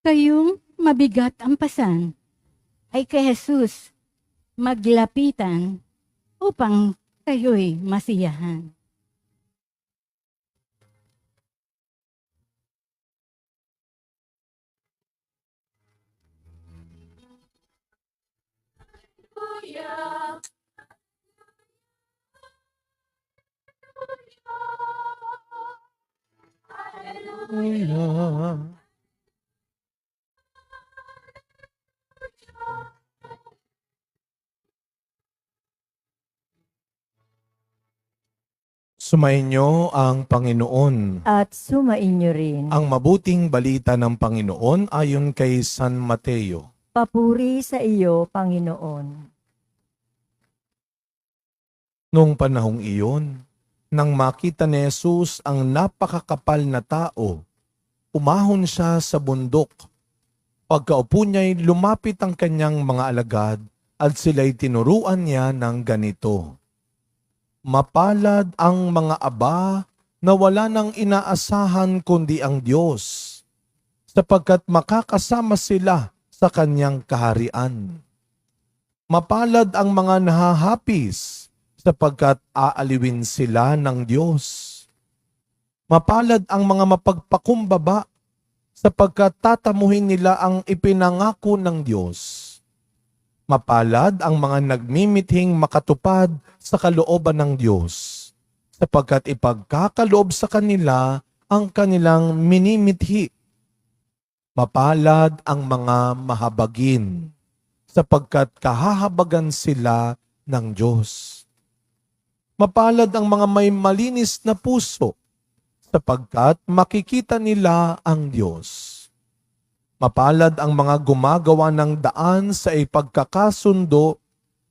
Kayong mabigat ang pasan ay kay Jesus maglapitan upang kayo'y masiyahan. Sumainyo ang Panginoon. At sumainyo rin. Ang mabuting balita ng Panginoon ayon kay San Mateo. Papuri sa iyo, Panginoon. Noong panahong iyon, nang makita ni Jesus ang napakakapal na tao, umahon siya sa bundok. Pagkaupo niya'y lumapit ang kanyang mga alagad at sila'y tinuruan niya ng ganito. Mapalad ang mga aba na wala nang inaasahan kundi ang Diyos, sapagkat makakasama sila sa kanyang kaharian. Mapalad ang mga nahahapis, sapagkat aaliwin sila ng Diyos. Mapalad ang mga mapagpakumbaba, sapagkat tatamuhin nila ang ipinangako ng Diyos. Mapalad ang mga nagmimithing makatupad sa kalooban ng Diyos, sapagkat ipagkakaloob sa kanila ang kanilang minimithi. Mapalad ang mga mahabagin, sapagkat kahahabagan sila ng Diyos. Mapalad ang mga may malinis na puso, sapagkat makikita nila ang Diyos. Mapalad ang mga gumagawa ng daan sa ipagkakasundo,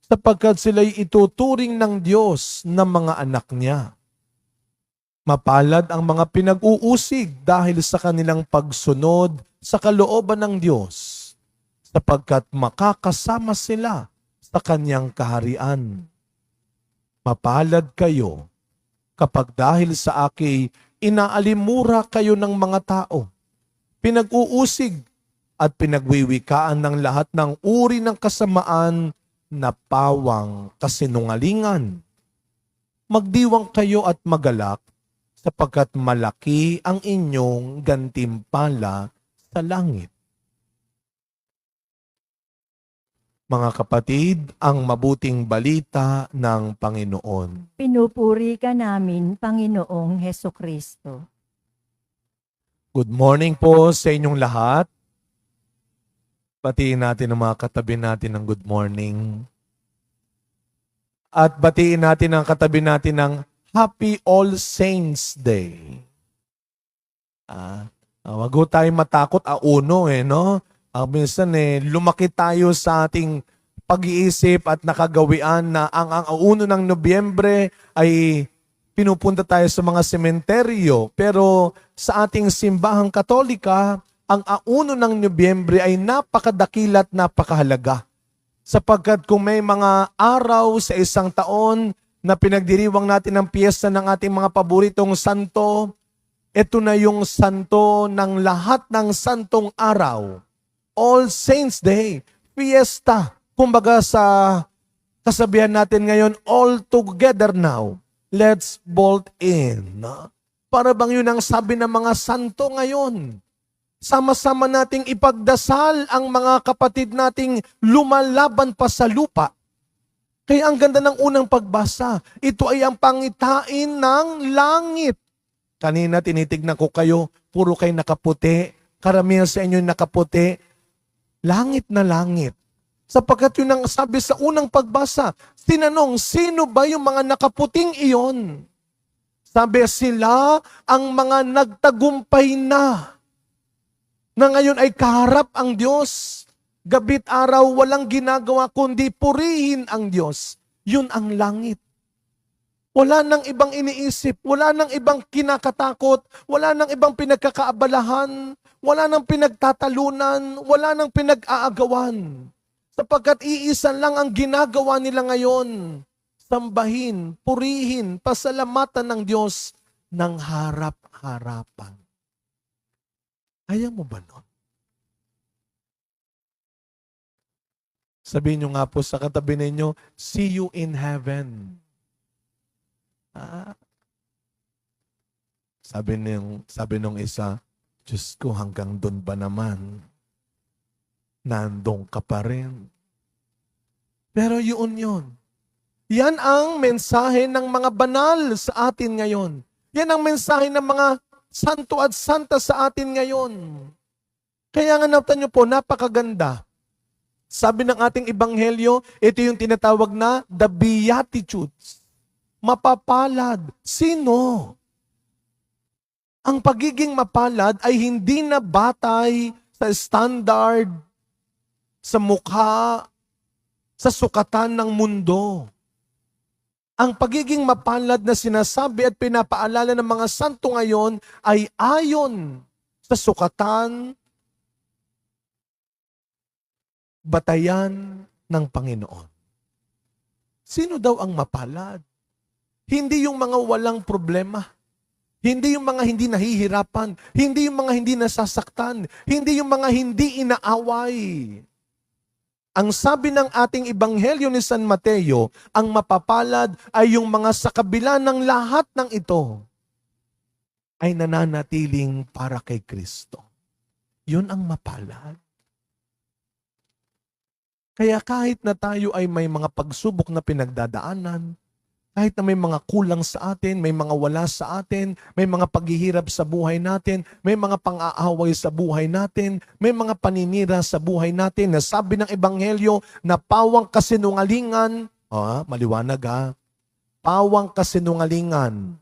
sapagkat sila'y ituturing ng Diyos na mga anak niya. Mapalad ang mga pinag-uusig dahil sa kanilang pagsunod sa kalooban ng Diyos, sapagkat makakasama sila sa kanyang kaharian. Mapalad kayo kapag dahil sa akin inaalimura kayo ng mga tao, pinag-uusig at pinagwiwikaan ng lahat ng uri ng kasamaan na pawang kasinungalingan. Magdiwang kayo at magalak, sapagkat malaki ang inyong gantimpala sa langit. Mga kapatid, ang mabuting balita ng Panginoon. Pinupuri ka namin, Panginoong Hesukristo. Good morning po sa inyong lahat. Batiin natin ang mga katabi natin ng good morning. At batiin natin ang katabi natin ng Happy All Saints Day. Wag ho tayo matakot uno no? Minsan lumaki tayo sa ating pag-iisip at nakagawian na ang 1 ng Nobyembre ay pinupunta tayo sa mga sementeryo. Pero sa ating simbahang Katolika, ang 1 ng Nobyembre ay napakadakilat, napakahalaga. Sapagkat kung may mga araw sa isang taon na pinagdiriwang natin ang piyesta ng ating mga paboritong santo, ito na yung santo ng lahat ng santong araw. All Saints Day, fiesta. Kumbaga sa kasabihan natin ngayon, all together now. Let's bolt in. Para bang yun ang sabi ng mga santo ngayon? Sama-sama nating ipagdasal ang mga kapatid nating lumalaban pa sa lupa. Kaya ang ganda ng unang pagbasa, ito ay ang pangitain ng langit. Kanina tinitignan ko kayo, puro kayo nakaputi. Karamihan sa inyo nakaputi. Langit na langit. Sapagkat yun ang sabi sa unang pagbasa, tinanong, sino ba yung mga nakaputing iyon? Sabi sila ang mga nagtagumpay na ngayon ay kaharap ang Diyos. Gabit araw, walang ginagawa kundi purihin ang Diyos. Yun ang langit. Wala nang ibang iniisip, wala nang ibang kinakatakot, wala nang ibang pinagkakaabalahan, wala nang pinagtatalunan, wala nang pinag-aagawan. Sapagkat iisa lang ang ginagawa nila ngayon. Sambahin, purihin, pasalamatan ng Diyos ng harap-harapan. Ayaw mo ba nun? Sabihin nyo nga po sa katabi ninyo, see you in heaven. Sabi nung isa, Diyos ko, hanggang doon ba naman? Nandong ka pa rin. Pero yun. Yan ang mensahe ng mga banal sa atin ngayon. Yan ang mensahe ng mga santo at santa sa atin ngayon. Kaya nga natin nyo po, napakaganda. Sabi ng ating ebanghelyo, ito yung tinatawag na the Beatitudes. Mapapalad. Sino? Ang pagiging mapalad ay hindi na batay sa standard, sa mukha, sa sukatan ng mundo. Ang pagiging mapalad na sinasabi at pinapaalala ng mga santo ngayon ay ayon sa sukatan, batayan ng Panginoon. Sino daw ang mapalad? Hindi yung mga walang problema. Hindi yung mga hindi nahihirapan. Hindi yung mga hindi nasasaktan. Hindi yung mga hindi inaaway. Ang sabi ng ating ebanghelyo ni San Mateo, ang mapapalad ay yung mga sa kabila ng lahat ng ito ay nananatiling para kay Kristo. Yun ang mapalad. Kaya kahit na tayo ay may mga pagsubok na pinagdadaanan, kahit na may mga kulang sa atin, may mga wala sa atin, may mga paghihirap sa buhay natin, may mga pang-aaway sa buhay natin, may mga paninira sa buhay natin na sabi ng Ebanghelyo na pawang kasinungalingan, maliwanag pawang kasinungalingan.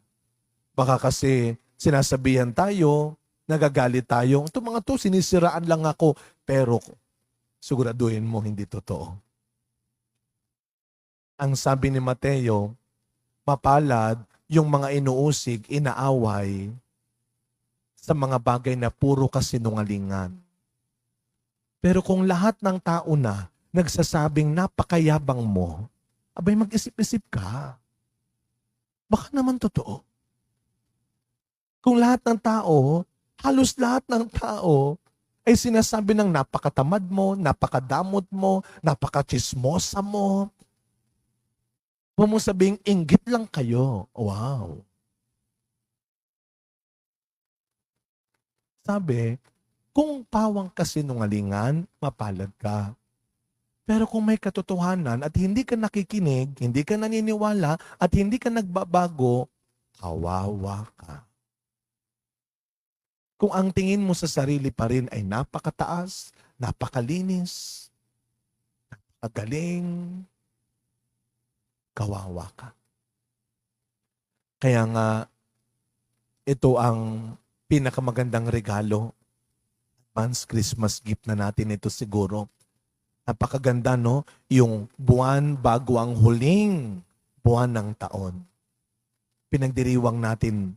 Baka kasi sinasabihan tayo, nagagalit tayo, ito mga to, sinisiraan lang ako, pero siguraduhin mo hindi totoo. Ang sabi ni Mateo, mapalad yung mga inuusig, inaaway sa mga bagay na puro kasinungalingan. Pero kung lahat ng tao na nagsasabing napakayabang mo, abay mag-isip-isip ka. Baka naman totoo. Kung lahat ng tao, halos lahat ng tao, ay sinasabi ng napakatamad mo, napakadamot mo, napakachismosa mo. Huwag mo sabing, inggit lang kayo. Wow. Sabi, kung pawang kasinungalingan, mapalad ka. Pero kung may katotohanan at hindi ka nakikinig, hindi ka naniniwala, at hindi ka nagbabago, kawawa ka. Kung ang tingin mo sa sarili pa rin ay napakataas, napakalinis, napakagaling, kawawa ka. Kaya nga, ito ang pinakamagandang regalo. Advance Christmas gift na natin ito siguro. Napakaganda, no? Yung buwan bago ang huling buwan ng taon. Pinagdiriwang natin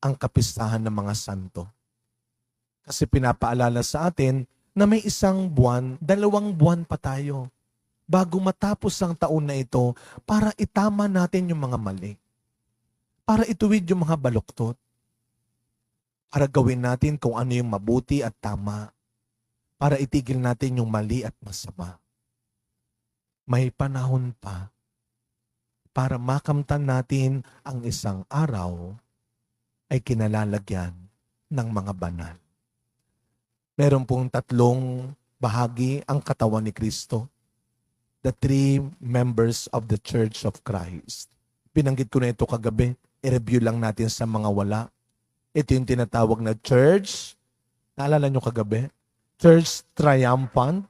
ang kapistahan ng mga santo. Kasi pinapaalala sa atin na may isang buwan, 2 buwan pa tayo bago matapos ang taon na ito para itama natin yung mga mali. Para ituwid yung mga baluktot. Para gawin natin kung ano yung mabuti at tama. Para itigil natin yung mali at masama. May panahon pa para makamtan natin ang isang araw ay kinalalagyan ng mga banal. Meron pong 3 bahagi ang katawan ni Kristo. The 3 members of the Church of Christ. Binanggit ko na ito kagabi. I-review lang natin sa mga wala. Ito yung tinatawag na church. Naalala nyo kagabi? Church triumphant.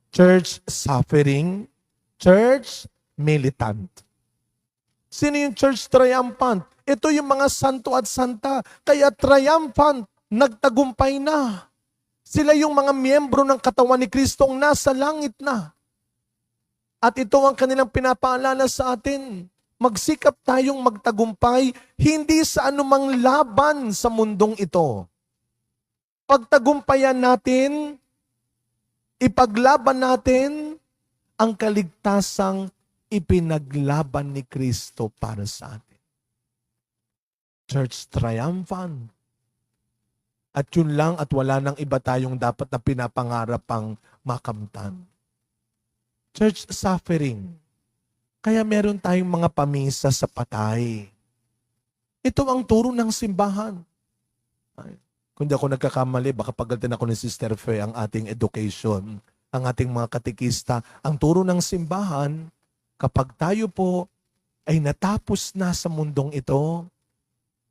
Church suffering. Church militant. Sino yung church triumphant? Ito yung mga santo at santa. Kaya triumphant, nagtagumpay na. Sila yung mga miyembro ng katawan ni Kristong nasa langit na. At ito ang kanilang pinapaalala sa atin. Magsikap tayong magtagumpay, hindi sa anumang laban sa mundong ito. pagtagumpayan natin, ipaglaban natin ang kaligtasang ipinaglaban ni Kristo para sa atin. Church, triumphant. At yun lang at wala nang iba tayong dapat na pinapangarap pang makamtan. Church, suffering. Kaya meron tayong mga pamisa sa patay. Ito ang turo ng simbahan. Kung di ako nagkakamali, baka pagalitan ako ni Sister Fe ang ating education, ang ating mga katikista. Ang turo ng simbahan, kapag tayo po ay natapos na sa mundong ito,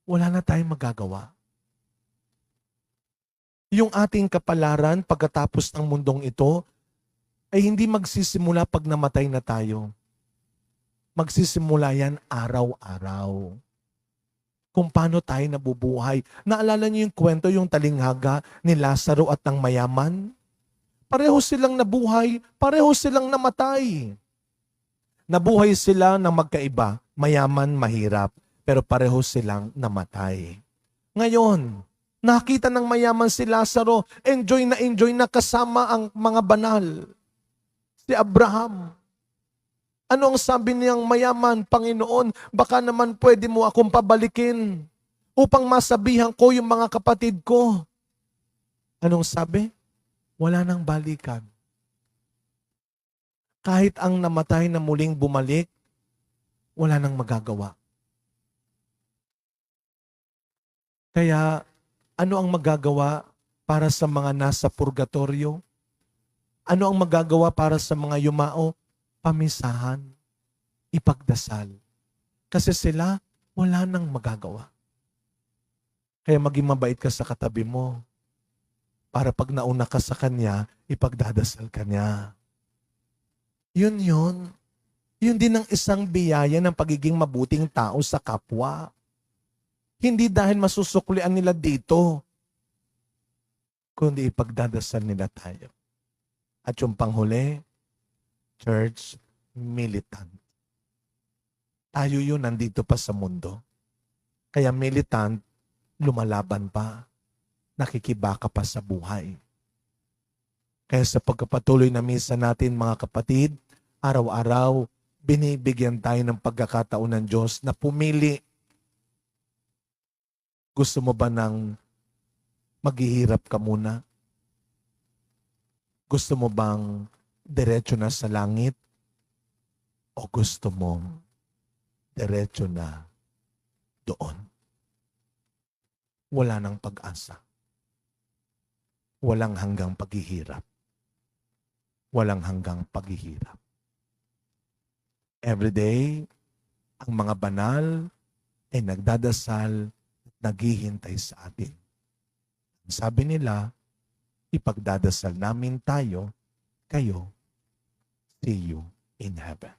wala na tayong magagawa. Yung ating kapalaran pagkatapos ng mundong ito ay hindi magsisimula pag namatay na tayo. Magsisimula yan araw-araw. Kung paano tayo nabubuhay. Naalala niyo yung kwento, yung talinghaga ni Lazaro at ng mayaman? Pareho silang nabuhay, pareho silang namatay. Nabuhay sila ng magkaiba, mayaman, mahirap, pero pareho silang namatay. Ngayon, nakita ng mayaman si Lazaro, enjoy na kasama ang mga banal. Si Abraham. Ano ang sabi niyang mayaman, Panginoon, baka naman pwede mo akong pabalikin upang masabihan ko yung mga kapatid ko. Anong sabi? Wala nang balikan. Kahit ang namatay na muling bumalik, wala nang magagawa. Kaya, ano ang magagawa para sa mga nasa purgatorio? Ano ang magagawa para sa mga yumao? Pamisahan, ipagdasal. Kasi sila, wala nang magagawa. Kaya maging mabait ka sa katabi mo. Para pag nauna ka sa kanya, ipagdadasal ka niya. Yun. Yun din ang isang biyaya ng pagiging mabuting tao sa kapwa. Hindi dahil masusuklian nila dito, kundi ipagdadasal nila tayo. At yung panghuli, church, militant. Tayo yun nandito pa sa mundo. Kaya militant, lumalaban pa. Nakikibaka pa sa buhay. Kaya sa pagkapatuloy na misa natin mga kapatid, araw-araw, binibigyan tayo ng pagkakataon ng Diyos na pumili. Gusto mo ba ng maghihirap ka muna? Gusto mo bang diretso na sa langit? O gusto mong diretso na doon? Wala nang pag-asa. Walang hanggang paghihirap. Walang hanggang paghihirap. Every day, ang mga banal ay nagdadasal at naghihintay sa atin. Sabi nila, ipagdadasal namin tayo, kayo, see you in heaven.